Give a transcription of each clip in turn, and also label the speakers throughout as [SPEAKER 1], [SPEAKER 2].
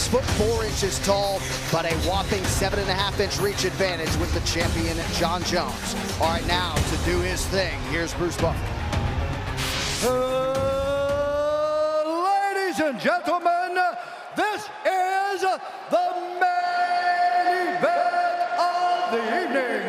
[SPEAKER 1] 6'4" tall, but a whopping 7.5-inch reach advantage with the champion, Jon Jones. All right, now to do his thing, here's Bruce Buffer.
[SPEAKER 2] Ladies and gentlemen, this is the main event of the evening.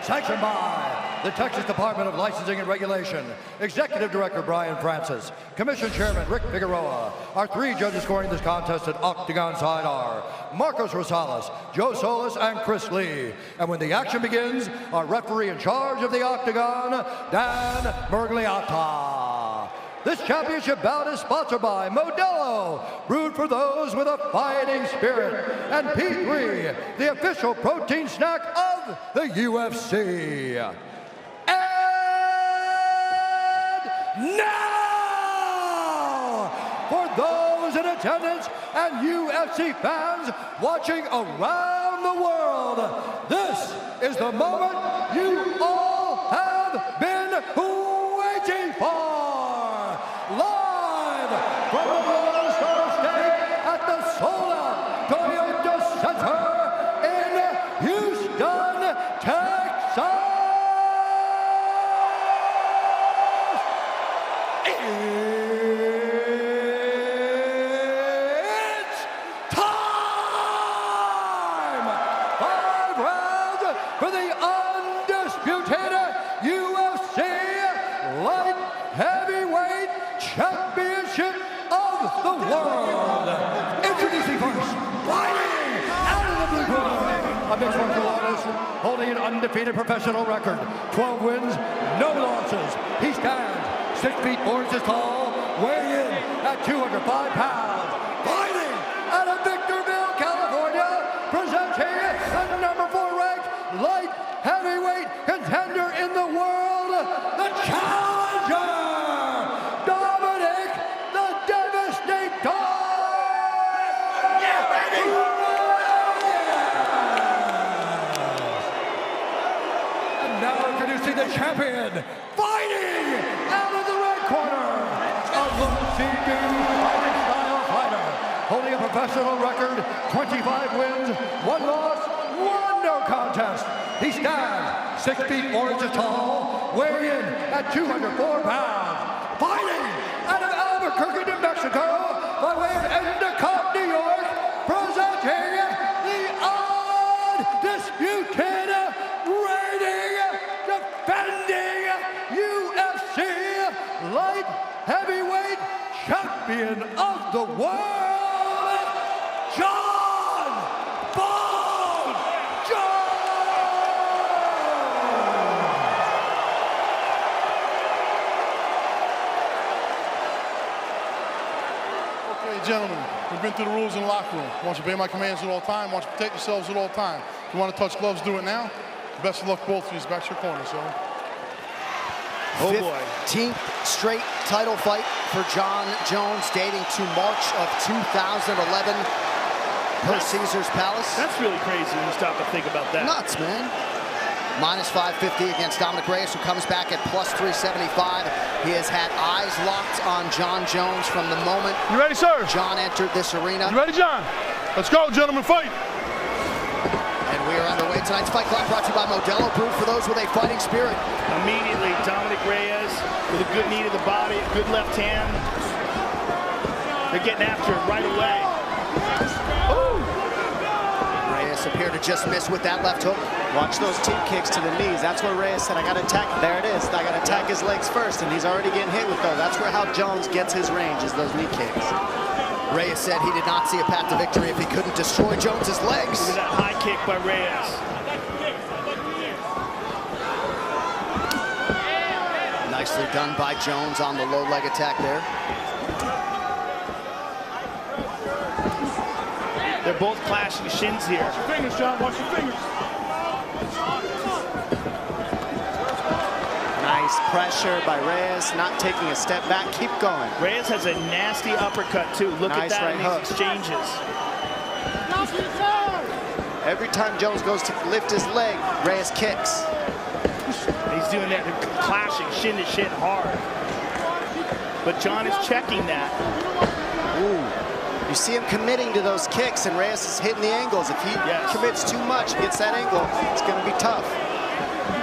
[SPEAKER 2] Sanctioned by the Texas Department of Licensing and Regulation, Executive Director Brian Francis, Commission Chairman Rick Figueroa. Our three judges scoring this contest at Octagon side are Marcos Rosales, Joe Solis, and Chris Lee. And when the action begins, our referee in charge of the Octagon, Dan Mergliata. This championship bout is sponsored by Modelo, brewed for those with a fighting spirit, and P3, the official protein snack of the UFC. And now, for those in attendance and UFC fans watching around the world, this is the moment you all have been waiting for. Live from the Lone Star State at the sold-out Toyota Center in Houston, Texas. It's time! 5 rounds for the undisputed UFC light heavyweight championship of the world. Introducing first, fighting out of the blue corner, a mixed martial artist holding an undefeated professional record, 12 wins, no losses. He stands 6 feet 4 inches tall, weighing in at 205 pounds. Fighting out of Victorville, California, presenting the number 4 ranked light heavyweight contender in the world, the challenger, Dominick, the Devastator! Yeah, baby! And now introducing the champion, fighting out of the red corner, a look-see-do fighting style fighter, holding a professional record, 25 wins, 1 loss, 1 no contest. He stands 6 feet 4 inches tall, weighing in at 204 pounds. Fighting out of Albuquerque, New Mexico, by way of Endicott, New York, presenting the undisputed reigning, defending UFC light heavyweight champion of the world, Jon Jones!
[SPEAKER 3] Okay, gentlemen, we've been through the rules in the locker room. I want you to obey my commands at all times. I want you to protect yourselves at all times. If you want to touch gloves, do it now. Best of luck, both of you. Back to your corner, so.
[SPEAKER 1] Oh boy. 15th straight title fight for Jon Jones, dating to March of 2011 per Caesar's Palace.
[SPEAKER 4] That's really crazy when you stop to think about that.
[SPEAKER 1] Nuts, man. Minus 550 against Dominick Reyes, who comes back at plus 375. He has had eyes locked on Jon Jones from the moment
[SPEAKER 3] You ready, sir?
[SPEAKER 1] Jon entered this arena.
[SPEAKER 3] You ready, Jon? Let's go, gentlemen, fight.
[SPEAKER 1] And we are underway. Tonight's fight clock brought to you by Modelo, brewed for those with a fighting spirit.
[SPEAKER 4] Immediately, Dominick Reyes with a good knee to the body, a good left hand. They're getting after it right away. Ooh.
[SPEAKER 1] Reyes appeared to just miss with that left hook.
[SPEAKER 5] Watch those teep kicks to the knees. That's where Reyes said, I got to attack. There it is. I got to attack his legs first, and he's already getting hit with those. That's where how Jones gets his range, is those knee kicks.
[SPEAKER 1] Reyes said he did not see a path to victory if he couldn't destroy Jones's legs.
[SPEAKER 4] Look at that high kick by Reyes.
[SPEAKER 1] Nicely done by Jones on the low leg attack there.
[SPEAKER 4] They're both clashing shins here.
[SPEAKER 3] Watch your fingers, Jon. Watch your fingers.
[SPEAKER 5] Nice pressure by Reyes, not taking a step back. Keep going.
[SPEAKER 4] Reyes has a nasty uppercut, too. Look
[SPEAKER 5] Nice
[SPEAKER 4] at that
[SPEAKER 5] right
[SPEAKER 4] in
[SPEAKER 5] hook.
[SPEAKER 4] these exchanges.
[SPEAKER 5] Every time Jones goes to lift his leg, Reyes kicks.
[SPEAKER 4] He's doing that, clashing shin to shin hard. But Jon is checking that.
[SPEAKER 5] Ooh. You see him committing to those kicks, and Reyes is hitting the angles. If he commits too much, gets that angle, it's going to be tough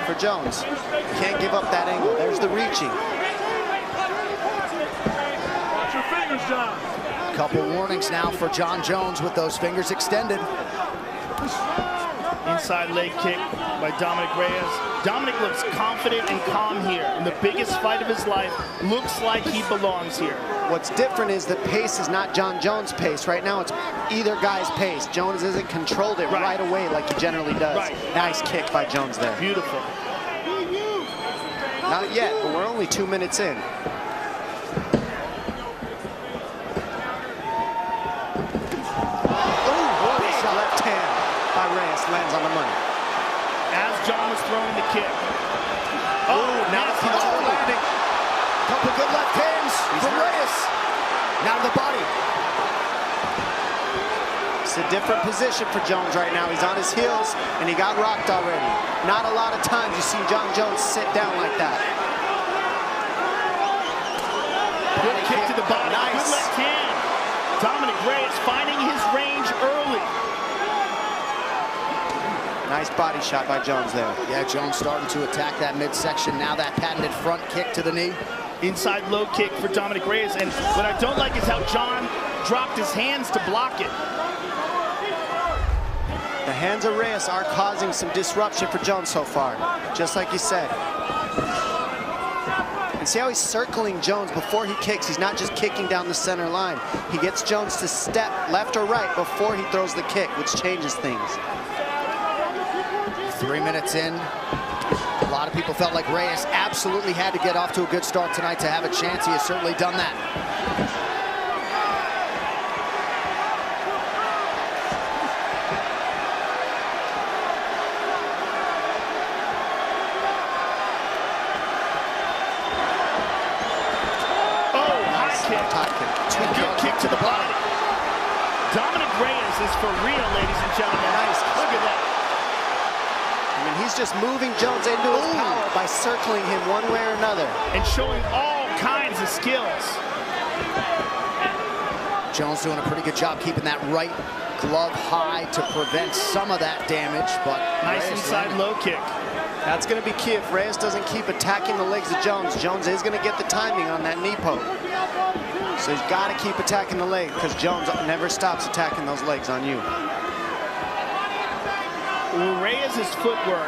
[SPEAKER 5] for Jones. Can't give up that angle. There's the reaching.
[SPEAKER 2] Watch your fingers, John.
[SPEAKER 1] Couple warnings now for Jon Jones with those fingers extended.
[SPEAKER 4] Inside leg kick by Dominick Reyes. Dominick looks confident and calm here. In the biggest fight of his life, looks like he belongs here.
[SPEAKER 5] What's different is the pace is not Jon Jones' pace. Right now, it's either guy's pace. Jones hasn't controlled it right away like he generally does. Nice kick by Jones there.
[SPEAKER 4] Beautiful.
[SPEAKER 5] Not yet, but we're only 2 minutes in. Left hand by Reyes lands on the money.
[SPEAKER 4] As John was throwing the kick.
[SPEAKER 1] Now the landing. Couple good left hands from Reyes. Now the body.
[SPEAKER 5] It's a different position for Jones right now. He's on his heels, and he got rocked already. Not a lot of times you see Jon Jones sit down like that.
[SPEAKER 4] Good kick to the body.
[SPEAKER 5] Nice.
[SPEAKER 4] Good left hand. Dominick Reyes finding his range early.
[SPEAKER 5] Nice body shot by Jones there.
[SPEAKER 1] Yeah, Jones starting to attack that midsection. Now that patented front kick to the knee.
[SPEAKER 4] Inside low kick for Dominick Reyes. And what I don't like is how John dropped his hands to block it.
[SPEAKER 5] The hands of Reyes are causing some disruption for Jones so far, just like you said. And see how he's circling Jones before he kicks. He's not just kicking down the center line. He gets Jones to step left or right before he throws the kick, which changes things.
[SPEAKER 1] 3 minutes in. A lot of people felt like Reyes absolutely had to get off to a good start tonight to have a chance. He has certainly done that.
[SPEAKER 4] Good kick to the body. Dominick Reyes is for real, ladies and gentlemen.
[SPEAKER 5] Nice.
[SPEAKER 4] Look at that.
[SPEAKER 5] I mean, he's just moving Jones into his power by circling him one way or another.
[SPEAKER 4] And showing all kinds of skills.
[SPEAKER 1] Jones doing a pretty good job keeping that right glove high to prevent some of that damage, but
[SPEAKER 4] nice
[SPEAKER 1] Reyes
[SPEAKER 4] inside low kick.
[SPEAKER 5] That's going to be key. If Reyes doesn't keep attacking the legs of Jones, Jones is going to get the timing on that knee poke. So he's got to keep attacking the leg because Jones never stops attacking those legs on you.
[SPEAKER 4] Well, Reyes' footwork,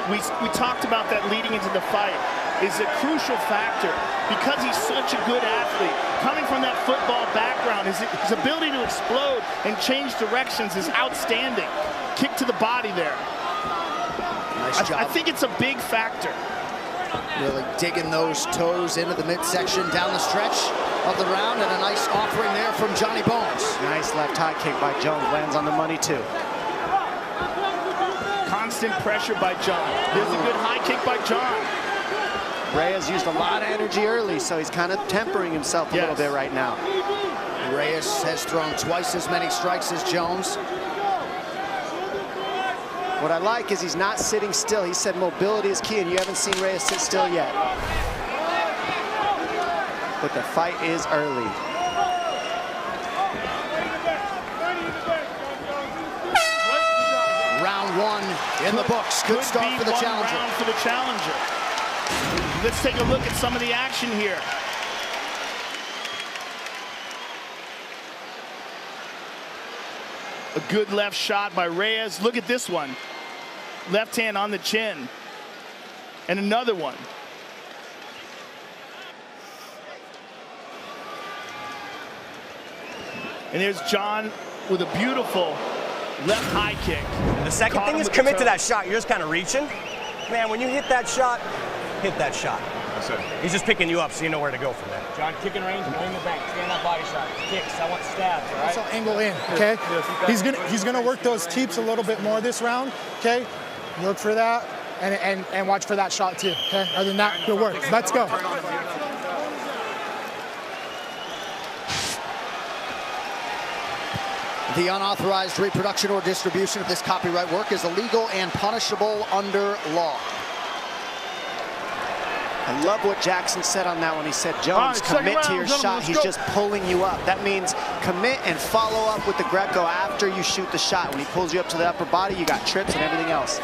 [SPEAKER 4] we talked about that leading into the fight, is a crucial factor because he's such a good athlete. Coming from that football background, his ability to explode and change directions is outstanding. Kick to the body there.
[SPEAKER 1] Nice job.
[SPEAKER 4] I think it's a big factor.
[SPEAKER 1] Really digging those toes into the midsection down the stretch of the round, and a nice offering there from Johnny Bones.
[SPEAKER 5] Nice left high kick by Jones, lands on the money too.
[SPEAKER 4] Constant pressure by John. There's a good high kick by John.
[SPEAKER 5] Reyes used a lot of energy early, so he's kind of tempering himself a little bit right now.
[SPEAKER 1] Reyes has thrown twice as many strikes as Jones.
[SPEAKER 5] What I like is he's not sitting still. He said mobility is key, and you haven't seen Reyes sit still yet. But the fight is early.
[SPEAKER 1] Round one in the books. Good start for the challenger.
[SPEAKER 4] Round for the challenger. Let's take a look at some of the action here. A good left shot by Reyes. Look at this one. Left hand on the chin. And another one. And there's John with a beautiful left high kick.
[SPEAKER 6] The second thing is commit to that shot. You're just kind of reaching. Man, when you hit that shot, hit that shot. He's just picking you up so you know where to go from there.
[SPEAKER 7] John, kicking range, bring the bank, stand that body shot, kicks. I want stabs, all right?
[SPEAKER 8] Also angle in, okay? He's gonna work those teeps a little bit more this round, okay? Look for that and watch for that shot too, okay? Other than that, good work. Let's go.
[SPEAKER 1] The unauthorized reproduction or distribution of this copyright work is illegal and punishable under law.
[SPEAKER 5] I love what Jackson said on that one. He said, Jones, commit to your shot. He's just pulling you up. That means commit and follow up with the Greco after you shoot the shot. When he pulls you up to the upper body, you got trips and everything else.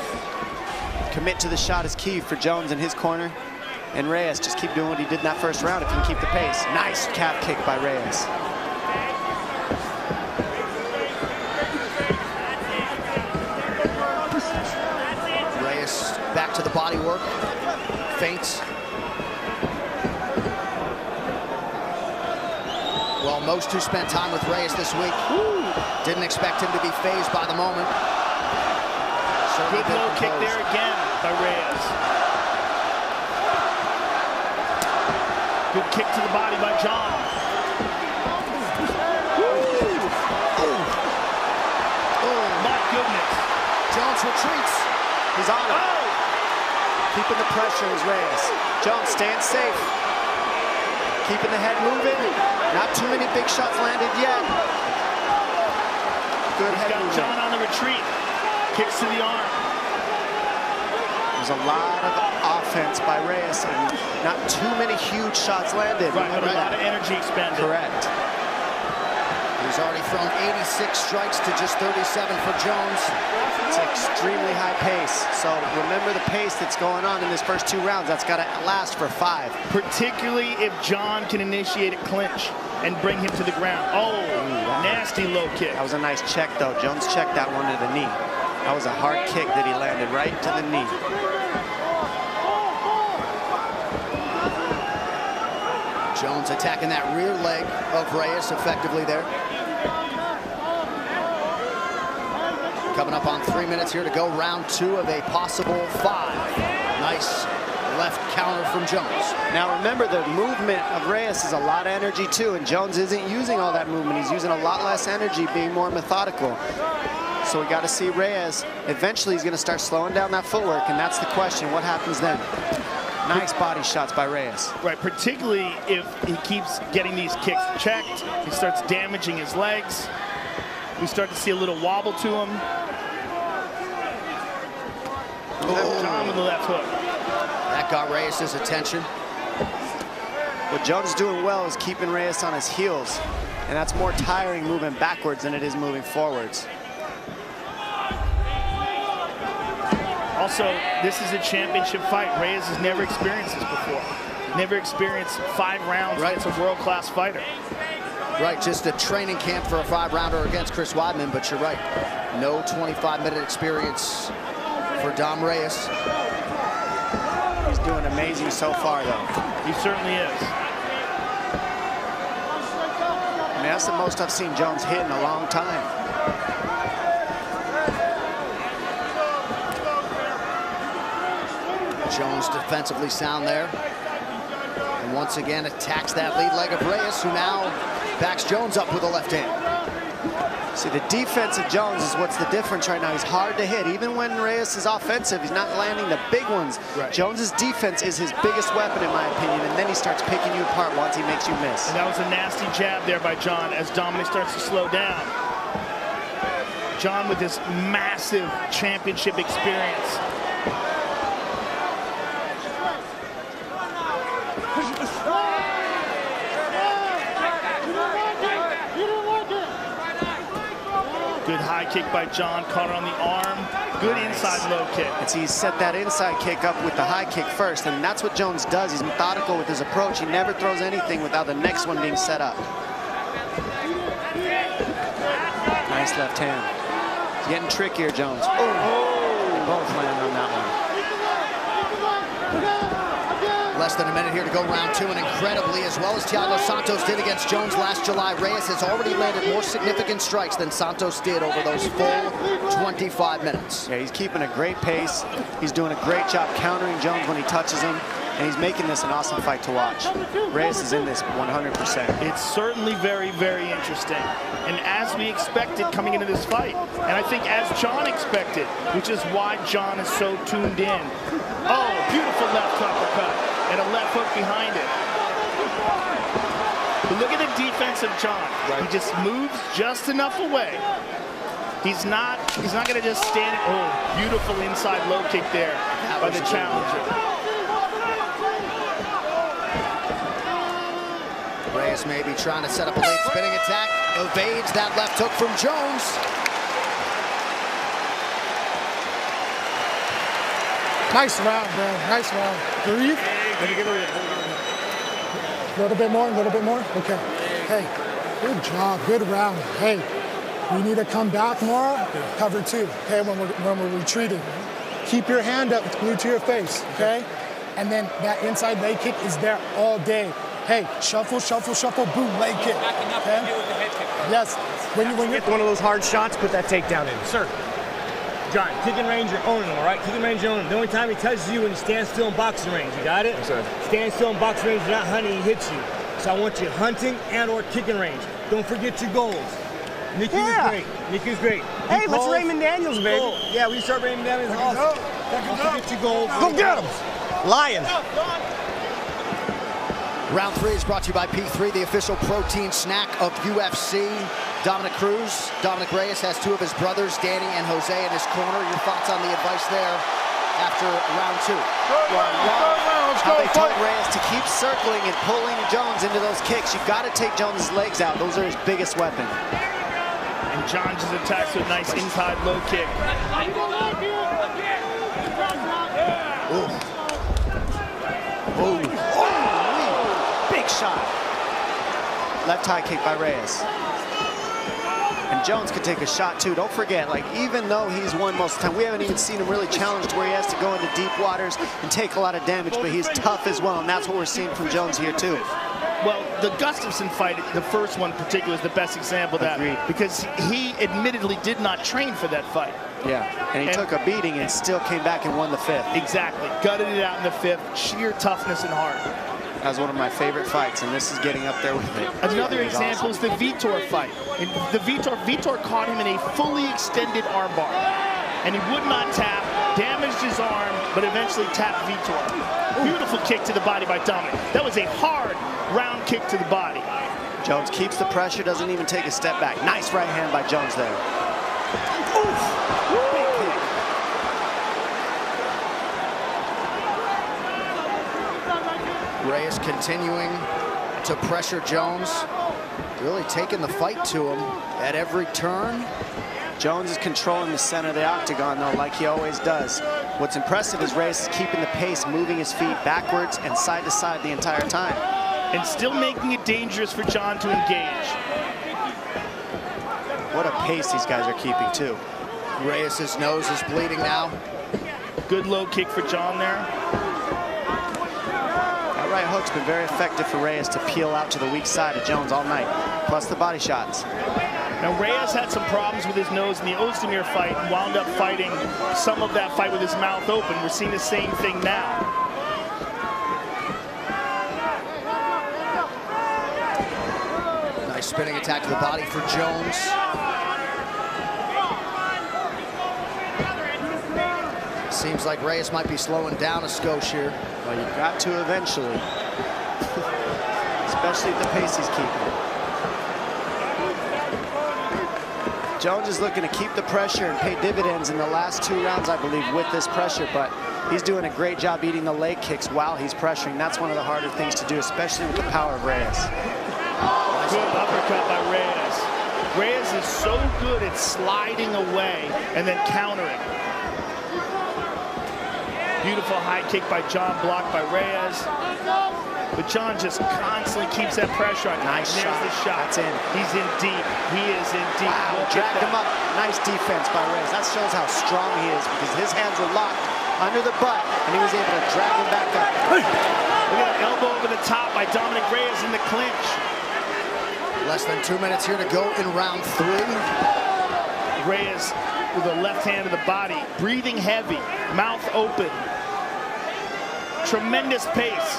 [SPEAKER 5] Commit to the shot is key for Jones in his corner. And Reyes, just keep doing what he did in that first round if you can keep the pace. Nice calf kick by Reyes.
[SPEAKER 1] Reyes back to the body work. Feints. Well, most who spent time with Reyes this week didn't expect him to be fazed by the moment.
[SPEAKER 4] Good low kick there again by Reyes. Good kick to the body by John. Oh, my goodness.
[SPEAKER 1] Jones retreats.
[SPEAKER 5] He's on it. Keeping the pressure is Reyes. Jones staying safe. Keeping the head moving. Not too many big shots landed yet. Good head movement.
[SPEAKER 4] John on the retreat. Kicks to the arm.
[SPEAKER 5] There's a lot of offense by Reyes and not too many huge shots landed.
[SPEAKER 4] Right, but a lot of energy expended.
[SPEAKER 5] Correct.
[SPEAKER 1] He's already thrown 86 strikes to just 37 for Jones.
[SPEAKER 5] It's extremely high pace. So remember the pace that's going on in this first 2 rounds. That's got to last for 5.
[SPEAKER 4] Particularly if John can initiate a clinch and bring him to the ground. Oh, nasty low kick.
[SPEAKER 5] That was a nice check, though. Jones checked that one to the knee. That was a hard kick that he landed right to the knee.
[SPEAKER 1] Jones attacking that rear leg of Reyes effectively there. Coming up on 3 minutes here to go, round 2 of a possible 5. Nice left counter from Jones.
[SPEAKER 5] Now remember, the movement of Reyes is a lot of energy too, and Jones isn't using all that movement. He's using a lot less energy, being more methodical. So we got to see Reyes. Eventually he's going to start slowing down that footwork, and that's the question. What happens then? Nice body shots by Reyes.
[SPEAKER 4] Right, particularly if he keeps getting these kicks checked, he starts damaging his legs. We start to see a little wobble to him. John with the left hook.
[SPEAKER 1] That got Reyes' attention.
[SPEAKER 5] What Jones is doing well is keeping Reyes on his heels, and that's more tiring moving backwards than it is moving forwards.
[SPEAKER 4] Also, this is a championship fight. Reyes has never experienced this before. Never experienced 5 rounds against a world-class fighter.
[SPEAKER 1] Right, just a training camp for a 5-rounder against Chris Weidman, but you're right. No 25-minute experience for Dom Reyes.
[SPEAKER 5] He's doing amazing so far, though.
[SPEAKER 4] He certainly is.
[SPEAKER 5] I mean, that's the most I've seen Jones hit in a long time.
[SPEAKER 1] Jones defensively sound there. And once again attacks that lead leg of Reyes, who now backs Jones up with a left hand.
[SPEAKER 5] See, the defense of Jones is what's the difference right now. He's hard to hit. Even when Reyes is offensive, he's not landing the big ones.
[SPEAKER 4] Right.
[SPEAKER 5] Jones's defense is his biggest weapon, in my opinion, and then he starts picking you apart once he makes you miss.
[SPEAKER 4] And that was a nasty jab there by John as Dominick starts to slow down. John with this massive championship experience. Good high kick by John, caught her on the arm. Good inside low kick.
[SPEAKER 5] And so he set that inside kick up with the high kick first, and that's what Jones does. He's methodical with his approach. He never throws anything without the next one being set up. Nice left hand. He's getting trickier, Jones. Oh! They both land on that one.
[SPEAKER 1] Less than a minute here to go, round 2, and incredibly, as well as Thiago Santos did against Jones last July, Reyes has already landed more significant strikes than Santos did over those full 25 minutes.
[SPEAKER 5] Yeah, he's keeping a great pace. He's doing a great job countering Jones when he touches him, and he's making this an awesome fight to watch. Reyes is in this 100%.
[SPEAKER 4] It's certainly very, very interesting. And as we expected coming into this fight, and I think as John expected, which is why John is so tuned in. Oh, beautiful left uppercut. And a left hook behind it. But look at the defense of John. Right. He just moves just enough away. He's not going to just stand. Oh, beautiful inside low kick there by the challenger.
[SPEAKER 1] Reyes maybe trying to set up a late spinning attack. Evades that left hook from Jones.
[SPEAKER 8] Nice round, bro. Nice round. Breathe. A little bit more, a little bit more. Okay. Hey, good job. Good round. Hey, we need to come back more. Cover 2. Okay, when we're retreating. Keep your hand up, glued to your face. Okay? And then that inside leg kick is there all day. Hey, shuffle, shuffle, shuffle, boom, leg kick. Okay? Yes. When you
[SPEAKER 6] get one of those hard shots, put that takedown in. Sir. John, kicking range, you're owning him, all right? Kicking range, you're owning him. The only time he touches you when you stand still in boxing range. You got it?
[SPEAKER 9] Yes, sir.
[SPEAKER 6] Stand still in boxing range, you're not hunting, he hits you. So I want you hunting and or kicking range. Don't forget your goals. Nicky was great. Nicky was great.
[SPEAKER 9] Hey, let's Raymond Daniels, baby.
[SPEAKER 6] Goal. Yeah, we start Raymond Daniels. Awesome. Don't forget your goals.
[SPEAKER 9] Go get him.
[SPEAKER 6] Lion.
[SPEAKER 1] Round 3 is brought to you by P3, the official protein snack of UFC. Dominick Reyes has 2 of his brothers, Danny and Jose, in his corner. Your thoughts on the advice there after round 2?
[SPEAKER 5] How they told Reyes to keep circling and pulling Jones into those kicks. You've got to take Jones' legs out. Those are his biggest weapon.
[SPEAKER 4] And John just attacks with a nice inside low kick.
[SPEAKER 5] Oh, big shot. Left high kick by Reyes. And Jones could take a shot too. Don't forget, like, even though he's won most of the time, we haven't even seen him really challenged where he has to go into deep waters and take a lot of damage, but he's tough as well, and that's what we're seeing from Jones here too.
[SPEAKER 4] Well, the Gustafsson fight, the first one in particular, is the best example of that.
[SPEAKER 5] Agreed.
[SPEAKER 4] Because he admittedly did not train for that fight.
[SPEAKER 5] Yeah, and he took a beating and still came back and won the 5th.
[SPEAKER 4] Exactly. Gutted it out in the 5th. Sheer toughness and heart.
[SPEAKER 5] That was one of my favorite fights, and this is getting up there with it.
[SPEAKER 4] Another example is the Vitor fight. And the Vitor caught him in a fully extended armbar. And he would not tap, damaged his arm, but eventually tapped Vitor. Beautiful kick to the body by Dominick. That was a hard round kick to the body.
[SPEAKER 5] Jones keeps the pressure, doesn't even take a step back. Nice right hand by Jones there. Oof. Big kick.
[SPEAKER 1] Reyes continuing to pressure Jones, really taking the fight to him at every turn.
[SPEAKER 5] Jones is controlling the center of the octagon, though, like he always does. What's impressive is Reyes is keeping the pace, moving his feet backwards and side to side the entire time.
[SPEAKER 4] And still making it dangerous for John to engage.
[SPEAKER 5] What a pace these guys are keeping, too.
[SPEAKER 1] Reyes' nose is bleeding now.
[SPEAKER 4] Good low kick for John there.
[SPEAKER 5] That right hook's been very effective for Reyes to peel out to the weak side of Jones all night, plus the body shots.
[SPEAKER 4] Now, Reyes had some problems with his nose in the Ozdemir fight and wound up fighting some of that fight with his mouth open. We're seeing the same thing now.
[SPEAKER 1] Nice spinning attack to the body for Jones. Seems like Reyes might be slowing down a skosh here.
[SPEAKER 5] Well, you've got to eventually. Especially at the pace he's keeping. Jones is looking to keep the pressure and pay dividends in the last 2 rounds, I believe, with this pressure, but he's doing a great job eating the leg kicks while he's pressuring. That's one of the harder things to do, especially with the power of Reyes.
[SPEAKER 4] Good uppercut by Reyes. Reyes is so good at sliding away and then countering. Beautiful high kick by John, blocked by Reyes. But John just constantly keeps that pressure on him.
[SPEAKER 5] Nice shot.
[SPEAKER 4] There's the shot.
[SPEAKER 5] That's in.
[SPEAKER 4] He's in deep. He is in deep.
[SPEAKER 5] Wow, dragged him up. Nice defense by Reyes. That shows how strong he is because his hands were locked under the butt and he was able to drag him back up.
[SPEAKER 4] Look at an elbow over the top by Dominick Reyes in the clinch.
[SPEAKER 1] Less than 2 minutes here to go in round 3.
[SPEAKER 4] Reyes with the left hand to the body, breathing heavy, mouth open. Tremendous pace.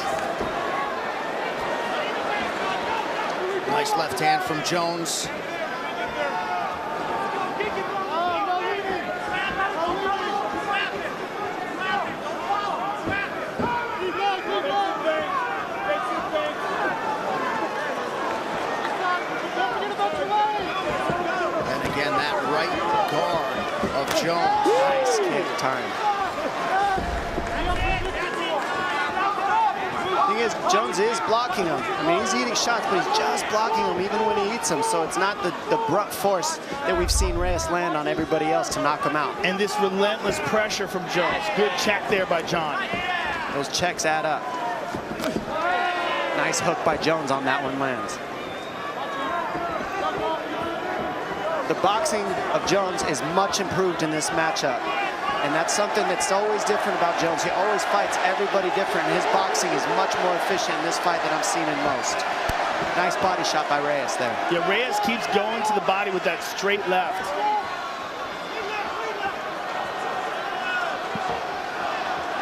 [SPEAKER 1] Nice left hand from Jones. And again, that right guard of Jones.
[SPEAKER 5] Nice kick time. Thing Jones is blocking him. I mean, he's eating shots, but he's just blocking them even when he eats them. So it's not the brunt force that we've seen Reyes land on everybody else to knock him out.
[SPEAKER 4] And this relentless pressure from Jones. Good check there by John.
[SPEAKER 5] Those checks add up. Nice hook by Jones on that one lands. The boxing of Jones is much improved in this matchup. And that's something that's always different about Jones. He always fights everybody different. And his boxing is much more efficient in this fight than I've seen in most. Nice body shot by Reyes there.
[SPEAKER 4] Yeah, Reyes keeps going to the body with that straight left.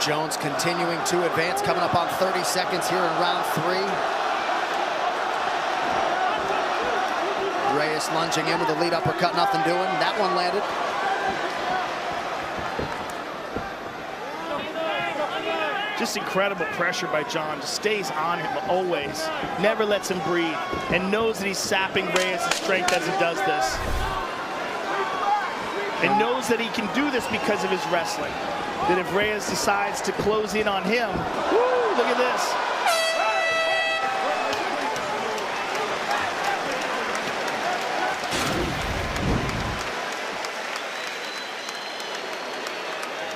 [SPEAKER 1] Jones continuing to advance, coming up on 30 seconds here in round 3. Reyes lunging in with the lead uppercut, nothing doing. That one landed.
[SPEAKER 4] Just incredible pressure by John. Just stays on him always. Never lets him breathe. And knows that he's sapping Reyes' strength as he does this. And knows that he can do this because of his wrestling. That if Reyes decides to close in on him, woo, look at this.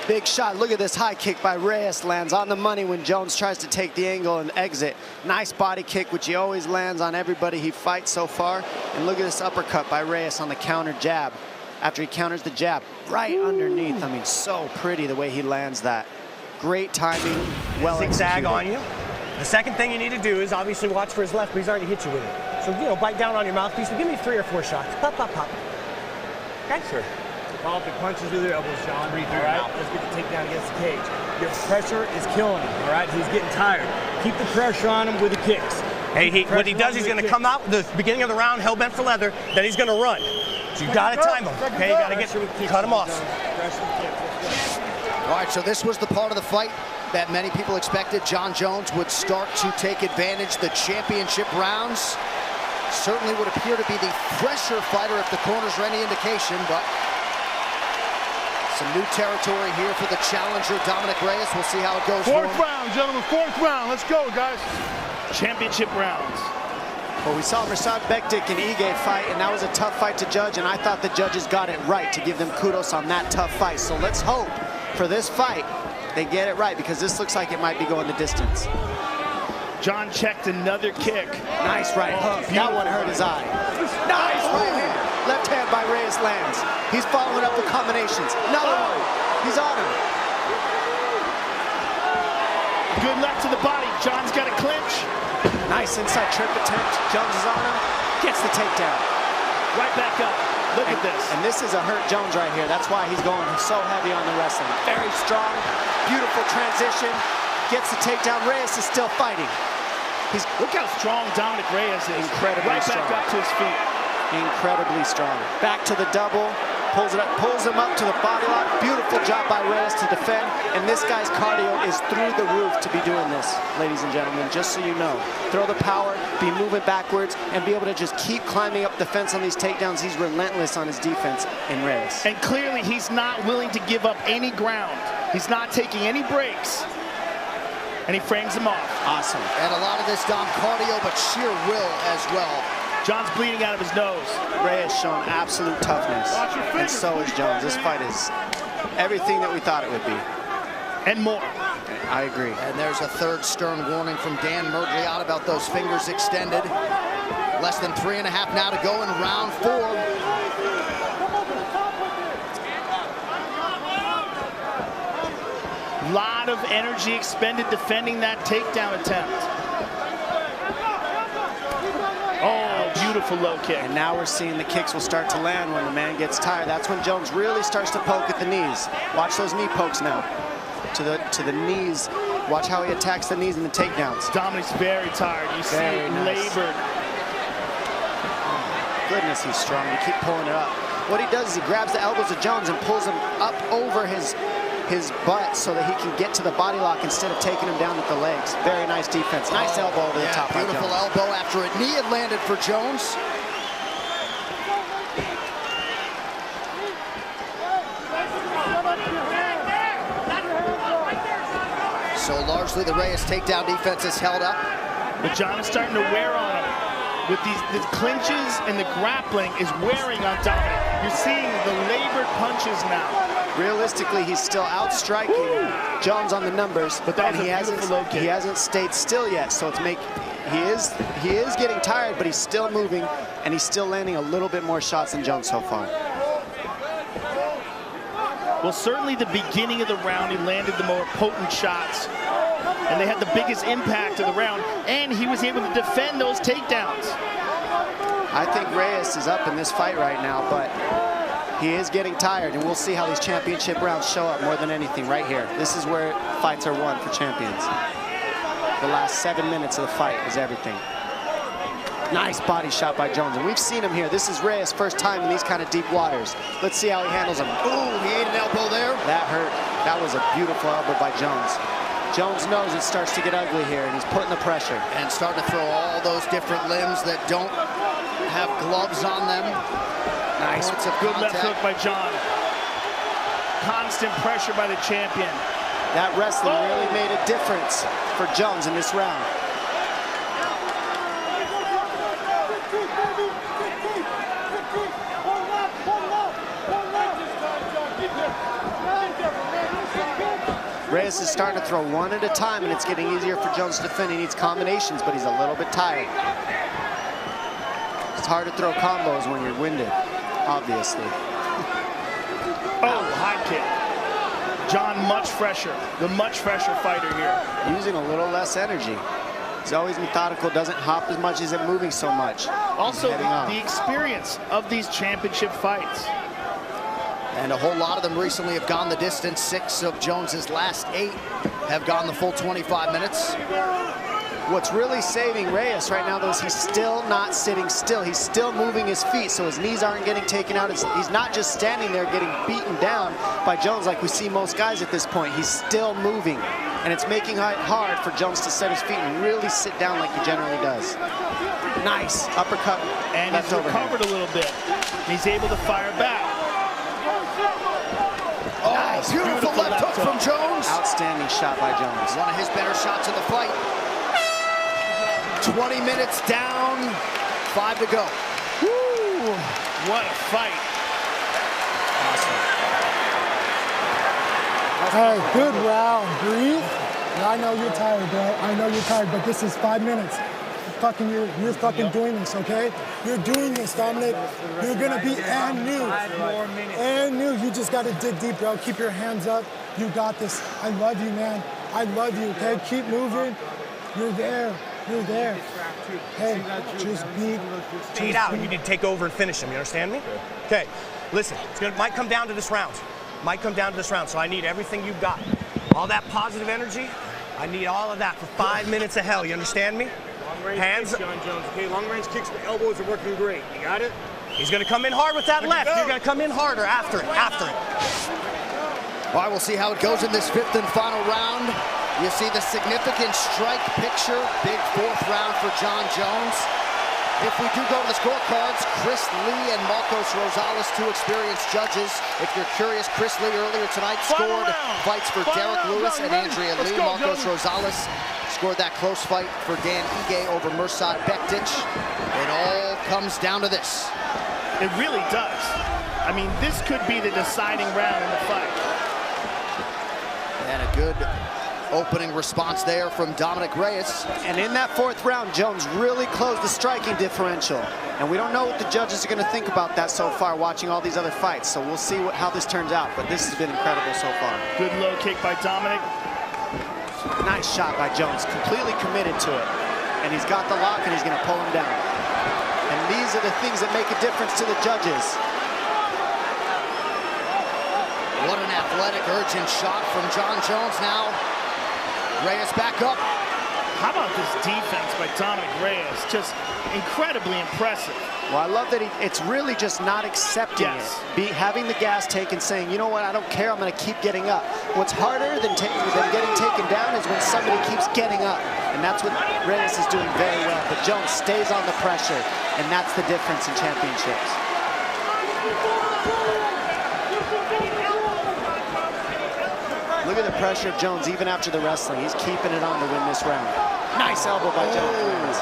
[SPEAKER 5] Big shot. Look at this high kick by Reyes. Lands on the money when Jones tries to take the angle and exit. Nice body kick, which he always lands on everybody he fights so far. And look at this uppercut by Reyes on the counter jab. After he counters the jab, right underneath. I mean, so pretty the way he lands that. Great timing, well
[SPEAKER 6] Zigzag
[SPEAKER 5] executed.
[SPEAKER 6] on you. The second thing you need to do is obviously watch for his left, but he's already hit you with it. So, you know, bite down on your mouthpiece. Give me 3 or 4 shots. Pop, pop, pop. Okay? Sure.
[SPEAKER 7] Follow up the punches with your elbows, John. Breathe through your mouth. Let's get the takedown against the cage. Your pressure is killing him, all right? He's getting tired. Keep the pressure on him with the kicks.
[SPEAKER 6] Hey, what he does, he's going to come out the beginning of the round, hell-bent for leather, then he's going to run. So you got to time him, okay? You got to cut him off.
[SPEAKER 1] All right, so this was the part of the fight that many people expected. John Jones would start to take advantage. The championship rounds certainly would appear to be the fresher fighter if the corners are any indication, but some new territory here for the challenger, Dominick Reyes. We'll see how it goes for him.
[SPEAKER 3] 4th round, gentlemen, 4th round. Let's go, guys.
[SPEAKER 4] Championship rounds.
[SPEAKER 5] Well, we saw Rashad Bektik and Ige fight, and that was a tough fight to judge, and I thought the judges got it right to give them kudos on that tough fight. So let's hope for this fight they get it right, because this looks like it might be going the distance.
[SPEAKER 4] John checked another kick.
[SPEAKER 5] Nice right hook. That one hurt his eye. Nice right hand. Left hand by Reyes lands. He's following up with combinations. Another one. He's on him.
[SPEAKER 4] Good left to the body. John's got a clinch.
[SPEAKER 5] Nice inside trip attempt. Jones is on him. Gets the takedown.
[SPEAKER 4] Right back up. Look at this.
[SPEAKER 5] And this is a hurt Jones right here. That's why he's going so heavy on the wrestling. Very strong. Beautiful transition. Gets the takedown. Reyes is still fighting.
[SPEAKER 4] Look how strong Dominick Reyes is.
[SPEAKER 5] Incredibly
[SPEAKER 4] right
[SPEAKER 5] strong.
[SPEAKER 4] back up to his feet.
[SPEAKER 5] Incredibly strong. Back to the double. Pulls it up, pulls him up to the body lock. Beautiful job by Reyes to defend. And this guy's cardio is through the roof to be doing this, ladies and gentlemen, just so you know. Throw the power, be moving backwards, and be able to just keep climbing up the fence on these takedowns. He's relentless on his defense in Reyes.
[SPEAKER 4] And clearly he's not willing to give up any ground. He's not taking any breaks. And he frames him off.
[SPEAKER 5] Awesome.
[SPEAKER 1] And a lot of this, Dom, cardio, but sheer will as well.
[SPEAKER 4] John's bleeding out of his nose.
[SPEAKER 5] Reyes showing absolute toughness. And so is Jones. This fight is everything that we thought it would be.
[SPEAKER 4] And more.
[SPEAKER 5] I agree.
[SPEAKER 1] And there's a third stern warning from Dan Mergliot about those fingers extended. Less than 3.5 now to go in round 4.
[SPEAKER 4] Lot of energy expended defending that takedown attempt. Oh, beautiful low kick.
[SPEAKER 5] And now we're seeing the kicks will start to land when the man gets tired. That's when Jones really starts to poke at the knees. Watch those knee pokes now. To the knees. Watch how he attacks the knees and the takedowns.
[SPEAKER 4] Dominick's very tired. You see it labored.
[SPEAKER 5] Goodness, he's strong. You keep pulling it up. What he does is he grabs the elbows of Jones and pulls him up over his butt so that he can get to the body lock instead of taking him down with the legs. Very nice defense. Nice elbow over the top.
[SPEAKER 1] Beautiful elbow after a knee had landed for Jones. So largely the Reyes takedown defense is held up.
[SPEAKER 4] But John is starting to wear on him. With the clinches and the grappling is wearing on Dominick. You're seeing the labored punches now.
[SPEAKER 5] Realistically, he's still outstriking Jones on the numbers,
[SPEAKER 4] but that was
[SPEAKER 5] he hasn't stayed still yet. So he is getting tired, but he's still moving, and he's still landing a little bit more shots than Jones so far.
[SPEAKER 4] Well, certainly the beginning of the round, he landed the more potent shots, and they had the biggest impact of the round, and he was able to defend those takedowns.
[SPEAKER 5] I think Reyes is up in this fight right now, but he is getting tired, and we'll see how these championship rounds show up more than anything right here. This is where fights are won for champions. The last 7 minutes of the fight is everything. Nice body shot by Jones, and we've seen him here. This is Reyes' first time in these kind of deep waters. Let's see how he handles him.
[SPEAKER 1] Ooh, he ate an elbow there.
[SPEAKER 5] That hurt. That was a beautiful elbow by Jones. Jones knows it starts to get ugly here, and he's putting the pressure.
[SPEAKER 1] And starting to throw all those different limbs that don't have gloves on them.
[SPEAKER 5] Nice.
[SPEAKER 4] It's a good left hook by John. Constant pressure by the champion.
[SPEAKER 5] That wrestling really made a difference for Jones in this round. Reyes is starting to throw one at a time, and it's getting easier for Jones to defend. He needs combinations, but he's a little bit tired. It's hard to throw combos when you're winded, obviously.
[SPEAKER 4] Oh, high kick. John much fresher, the much fresher fighter here.
[SPEAKER 5] Using a little less energy. He's always methodical, doesn't hop as much, isn't moving so much.
[SPEAKER 4] Also, the experience of these championship fights.
[SPEAKER 1] And a whole lot of them recently have gone the distance. 6 of Jones's last 8 have gone the full 25 minutes.
[SPEAKER 5] What's really saving Reyes right now, though, is he's still not sitting still. He's still moving his feet, so his knees aren't getting taken out. He's not just standing there getting beaten down by Jones like we see most guys at this point. He's still moving, and it's making it hard for Jones to set his feet and really sit down like he generally does. Nice uppercut.
[SPEAKER 4] And he's recovered a little bit. He's able to fire back.
[SPEAKER 1] Oh, nice. Beautiful left hook from Jones.
[SPEAKER 5] Outstanding shot by Jones.
[SPEAKER 1] One of his better shots of the fight. 20 minutes down, 5 to go.
[SPEAKER 4] Woo! What a fight.
[SPEAKER 8] Awesome. Hey, good round. Breathe. I know you're tired, bro. I know you're tired, but this is 5 minutes. You're fucking doing this, okay? You're doing this, Dominick. You're gonna be and new. And new. You just gotta dig deep, bro. Keep your hands up. You got this. I love you, man. I love you, okay? Keep moving. You're there. You're there. Hey, just
[SPEAKER 6] beat out. You need to take over and finish him. You understand me? Okay. Listen, might come down to this round. Might come down to this round. So I need everything you've got. All that positive energy. I need all of that for 5 minutes of hell. You understand me? Hands.
[SPEAKER 7] Kicks, John Jones. Okay, long range kicks. The elbows are working great. You got it?
[SPEAKER 6] He's going to come in hard with that left. You're going to come in harder after it.
[SPEAKER 1] All right, we'll see how it goes in this 5th and final round. You see the significant strike picture. Big 4th round for John Jones. If we do go to the scorecards, Chris Lee and Marcos Rosales, 2 experienced judges. If you're curious, Chris Lee earlier tonight scored fights for Derek Lewis and Andrea Lee. Marcos Rosales scored that close fight for Dan Ige over Mirsad Bektic. It all comes down to this.
[SPEAKER 4] It really does. I mean, this could be the deciding round in the fight.
[SPEAKER 1] And a good opening response there from Dominick Reyes.
[SPEAKER 5] And in that 4th round, Jones really closed the striking differential. And we don't know what the judges are going to think about that so far, watching all these other fights. So we'll see how this turns out. But this has been incredible so far.
[SPEAKER 4] Good low kick by Dominick.
[SPEAKER 5] Nice shot by Jones, completely committed to it. And he's got the lock, and he's going to pull him down. And these are the things that make a difference to the judges.
[SPEAKER 1] What an athletic, urgent shot from John Jones now. Reyes back up.
[SPEAKER 4] How about this defense by Dominick Reyes? Just incredibly impressive.
[SPEAKER 5] Well, I love that it's really just not accepting it. Having the gas taken, saying, you know what, I don't care, I'm going to keep getting up. What's harder than getting taken down is when somebody keeps getting up. And that's what Reyes is doing very well. But Jones stays on the pressure, and that's the difference in championships. Look at the pressure of Jones even after the wrestling. He's keeping it on to win this round. Nice elbow by Jones.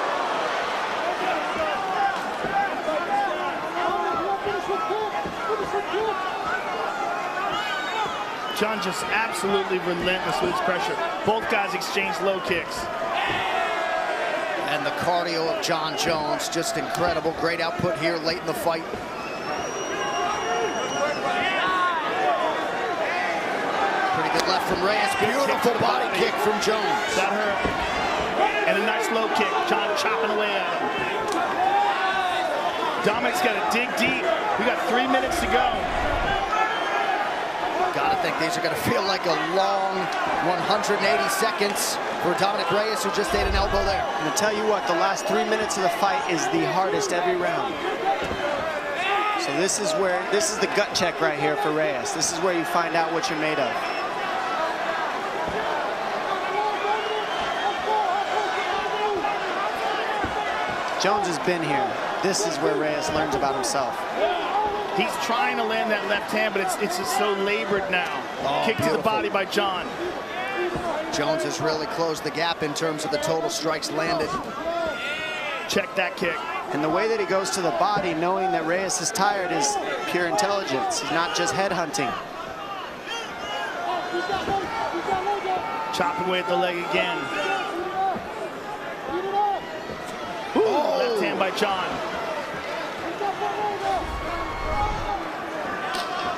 [SPEAKER 4] John just absolutely relentless with his pressure. Both guys exchange low kicks.
[SPEAKER 1] And the cardio of Jon Jones, just incredible. Great output here late in the fight. Pretty good left from Reyes. Beautiful body kick from Jones.
[SPEAKER 4] That hurt. And a nice low kick. John chopping away at him. Dominick's got to dig deep. We got 3 minutes to go.
[SPEAKER 1] Gotta think these are gonna feel like a long 180 seconds for Dominick Reyes, who just ate an elbow there.
[SPEAKER 5] I'm gonna tell you what, the last 3 minutes of the fight is the hardest every round. So this is the gut check right here for Reyes. This is where you find out what you're made of. Jones has been here. This is where Reyes learns about himself.
[SPEAKER 4] He's trying to land that left hand, but it's just so labored now.
[SPEAKER 1] Oh,
[SPEAKER 4] kick
[SPEAKER 1] beautiful.
[SPEAKER 4] to the body by John.
[SPEAKER 1] Jones has really closed the gap in terms of the total strikes landed.
[SPEAKER 4] Check that kick.
[SPEAKER 5] And the way that he goes to the body, knowing that Reyes is tired, is pure intelligence. He's not just head hunting.
[SPEAKER 4] Chop away at the leg again. Ooh, left hand by John.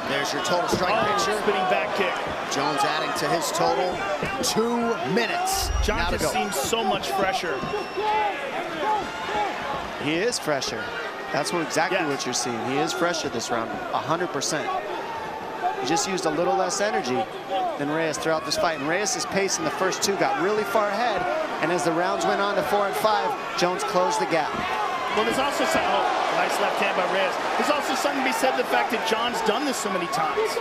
[SPEAKER 1] There's your total strike picture.
[SPEAKER 4] Spinning back kick.
[SPEAKER 1] Jones adding to his total 2 minutes.
[SPEAKER 4] John just seems so much fresher.
[SPEAKER 5] He is fresher. That's exactly what you're seeing. He is fresher this round, 100%. He just used a little less energy than Reyes throughout this fight. And Reyes' pace in the first two got really far ahead. And as the rounds went on to 4 and 5, Jones closed the gap.
[SPEAKER 4] Well, there's also some, nice left hand by Reyes. There's also something to be said to the fact that John's done this so many times.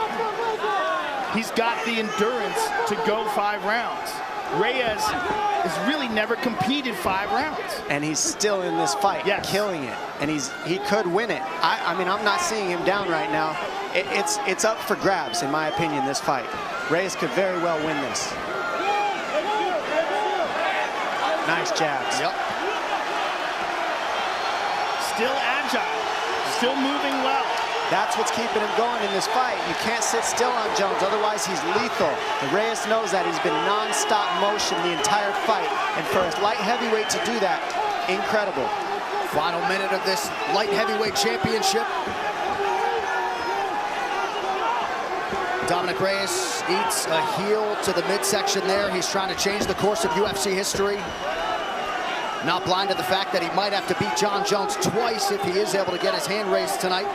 [SPEAKER 4] He's got the endurance to go 5 rounds. Reyes has really never competed 5 rounds.
[SPEAKER 5] And he's still in this fight, killing it. And he could win it. I mean, I'm not seeing him down right now. It's up for grabs, in my opinion, this fight. Reyes could very well win this. Nice jabs.
[SPEAKER 1] Yep.
[SPEAKER 4] Still agile, still moving well.
[SPEAKER 5] That's what's keeping him going in this fight. You can't sit still on Jones, otherwise he's lethal. And Reyes knows that. He's been non-stop motion the entire fight. And for a light heavyweight to do that, incredible.
[SPEAKER 1] Final minute of this light heavyweight championship. Dominick Reyes eats a heel to the midsection there. He's trying to change the course of UFC history. Not blind to the fact that he might have to beat Jon Jones twice if he is able to get his hand raised tonight.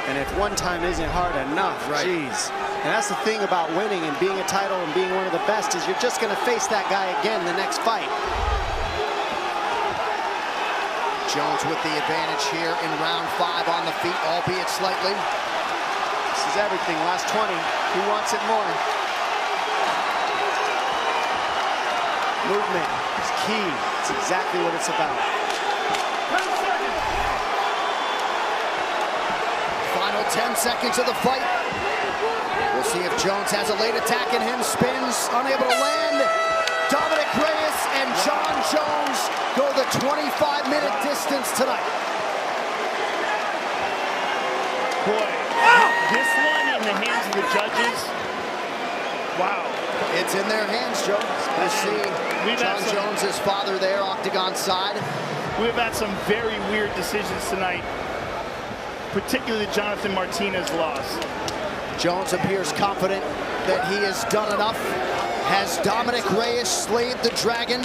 [SPEAKER 5] And if one time isn't hard enough, geez. And that's the thing about winning and being a title and being one of the best, is you're just gonna face that guy again the next fight.
[SPEAKER 1] Jones with the advantage here in round 5 on the feet, albeit slightly.
[SPEAKER 5] This is everything, last 20. Who wants it more? Movement is key. It's exactly what it's about.
[SPEAKER 1] Final 10 seconds of the fight. We'll see if Jones has a late attack in him. Spins, unable to land. Dominick Reyes and Jon Jones go the 25-minute distance tonight.
[SPEAKER 4] Boy, this one in the hands of the judges. Wow.
[SPEAKER 1] It's in their hands, Joe. We'll see Jon Jones' father there, octagon side.
[SPEAKER 4] We've had some very weird decisions tonight, particularly the Jonathan Martinez loss.
[SPEAKER 1] Jones appears confident that he has done enough. Has Dominick Reyes slayed the dragon?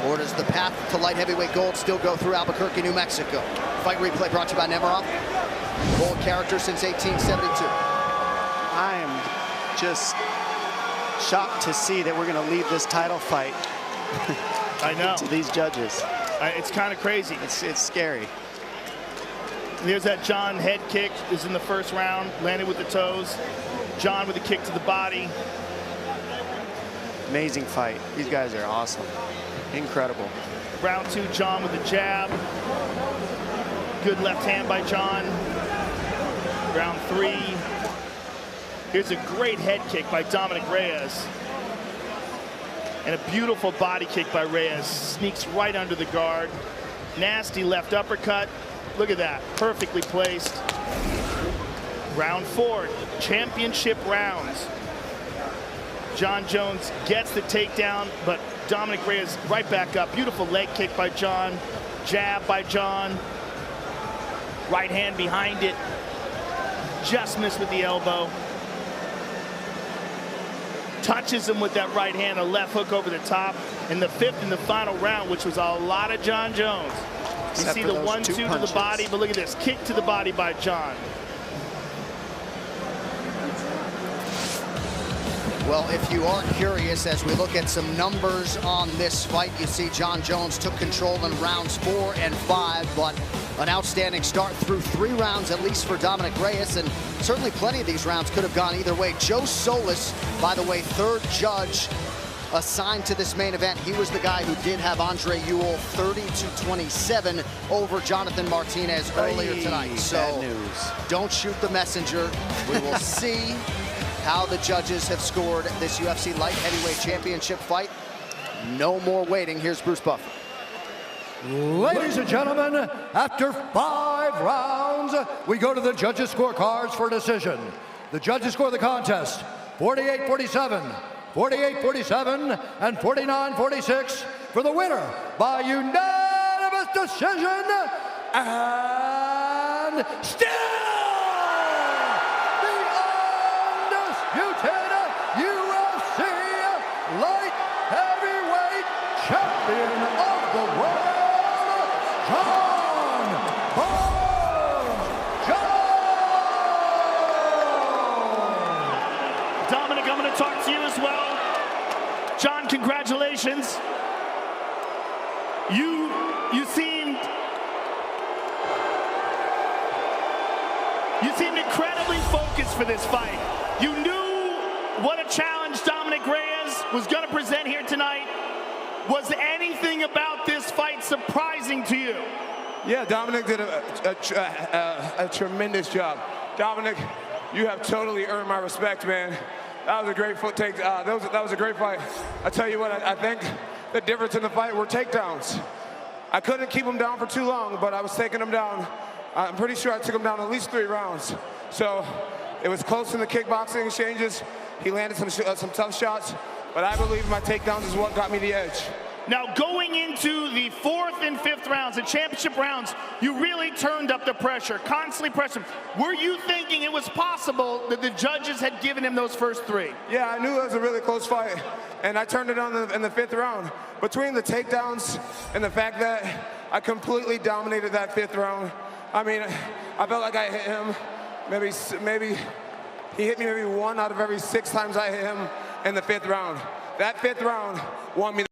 [SPEAKER 1] Or does the path to light heavyweight gold still go through Albuquerque, New Mexico? Fight replay brought to you by Nemiroff. Gold character since 1872.
[SPEAKER 5] I am just shocked to see that we're going to leave this title fight
[SPEAKER 4] I know.
[SPEAKER 5] to these judges.
[SPEAKER 4] It's kind of crazy.
[SPEAKER 5] It's scary.
[SPEAKER 4] There's that John head kick is in the first round, landed with the toes. John with a kick to the body.
[SPEAKER 5] Amazing fight. These guys are awesome. Incredible.
[SPEAKER 4] Round 2, John with a jab. Good left hand by John. Round 3. Here's a great head kick by Dominick Reyes. And a beautiful body kick by Reyes. Sneaks right under the guard. Nasty left uppercut. Look at that, perfectly placed. Round 4, championship rounds. Jon Jones gets the takedown, but Dominick Reyes right back up. Beautiful leg kick by Jon. Jab by Jon. Right hand behind it. Just missed with the elbow. Touches him with that right hand, a left hook over the top. In the 5th and the final round, which was a lot of Jon Jones. You see the 1-2 to the body, but look at this. Kick to the body by Jon.
[SPEAKER 1] Well, if you are curious, as we look at some numbers on this fight, you see Jon Jones took control in rounds 4 and 5, but an outstanding start through 3 rounds, at least for Dominick Reyes, and certainly plenty of these rounds could have gone either way. Joe Solis, by the way, 3rd judge assigned to this main event. He was the guy who did have Andre Ewell 30-27 over Jonathan Martinez earlier tonight. So don't shoot the messenger. We will see how the judges have scored this UFC light heavyweight championship fight. No more waiting. Here's Bruce Buffer.
[SPEAKER 2] Ladies and gentlemen, after 5 rounds, we go to the judges' scorecards for decision. The judges score the contest 48-47, 48-47, and 49-46 for the winner by unanimous decision, and still UFC light heavyweight champion of the world, Jon Jones.
[SPEAKER 4] Dominick, I'm going to talk to you as well. Jon, congratulations. You seemed incredibly focused for this fight. You knew what a challenge Dominick Reyes was going to present here tonight. Was anything about this fight surprising to you?
[SPEAKER 10] Yeah, Dominick did a tremendous job. Dominick, you have totally earned my respect, man. That was a great that was a great fight. I tell you what, I think the difference in the fight were takedowns. I couldn't keep him down for too long, but I was taking him down. I'm pretty sure I took him down at least 3 rounds. So it was close in the kickboxing exchanges. He landed some tough shots, but I believe my takedowns is what got me the edge.
[SPEAKER 4] Now, going into the 4th and 5th rounds, the championship rounds, you really turned up the pressure, constantly pressing. Were you thinking it was possible that the judges had given him those first 3?
[SPEAKER 10] Yeah, I knew it was a really close fight, and I turned it on in the 5th round. Between the takedowns and the fact that I completely dominated that 5th round, I mean, I felt like I hit him. Maybe he hit me maybe 1 out of every 6 times I hit him in the 5th round. That 5th round won me